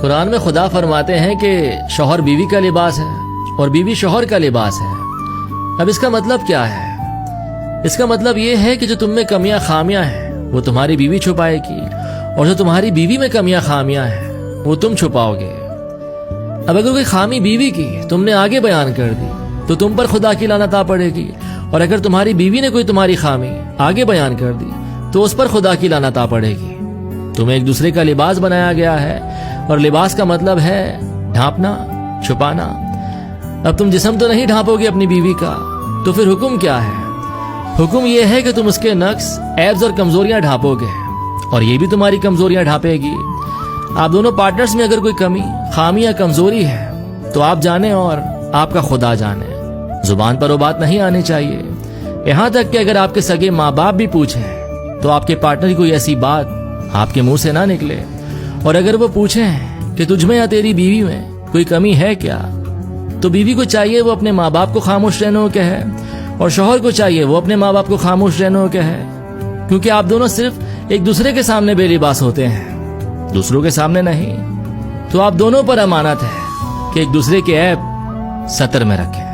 قرآن میں خدا فرماتے ہیں کہ شوہر بیوی کا لباس ہے اور بیوی شوہر کا لباس ہے۔ اب اس کا مطلب کیا ہے؟ اس کا مطلب یہ ہے کہ جو تم میں کمیاں خامیاں ہیں وہ تمہاری بیوی چھپائے گی، اور جو تمہاری بیوی میں کمیاں خامیاں ہیں وہ تم چھپاؤ گے۔ اب اگر کوئی خامی بیوی کی تم نے آگے بیان کر دی تو تم پر خدا کی لعنت آ پڑے گی، اور اگر تمہاری بیوی نے کوئی تمہاری خامی آگے بیان کر دی تو اس پر خدا کی لعنت آ پڑے گی۔ تمہیں ایک دوسرے کا لباس بنایا گیا ہے، اور لباس کا مطلب ہے ڈھانپنا، چھپانا۔ اب تم جسم تو نہیں ڈھانپو گے اپنی بیوی کا، تو پھر حکم کیا ہے؟ حکم یہ ہے کہ تم اس کے نقص، عیبز اور کمزوریاں ڈھانپو گے، اور یہ بھی تمہاری کمزوریاں ڈھانپے گی۔ آپ دونوں پارٹنرز میں اگر کوئی کمی، خامی یا کمزوری ہے تو آپ جانیں اور آپ کا خدا جانے۔ زبان پر وہ بات نہیں آنی چاہیے، یہاں تک کہ اگر آپ کے سگے ماں باپ بھی پوچھیں تو آپ کے پارٹنر کی کوئی ایسی بات آپ کے منہ سے نہ نکلے، اور اگر وہ پوچھیں کہ تجھ میں یا تیری بیوی میں کوئی کمی ہے کیا، تو بیوی کو چاہیے وہ اپنے ماں باپ کو خاموش رہنے کو کہے، اور شوہر کو چاہیے وہ اپنے ماں باپ کو خاموش رہنے کو کہے، کیونکہ آپ دونوں صرف ایک دوسرے کے سامنے بے لباس ہوتے ہیں، دوسروں کے سامنے نہیں۔ تو آپ دونوں پر امانت ہے کہ ایک دوسرے کے عیب ستر میں رکھیں۔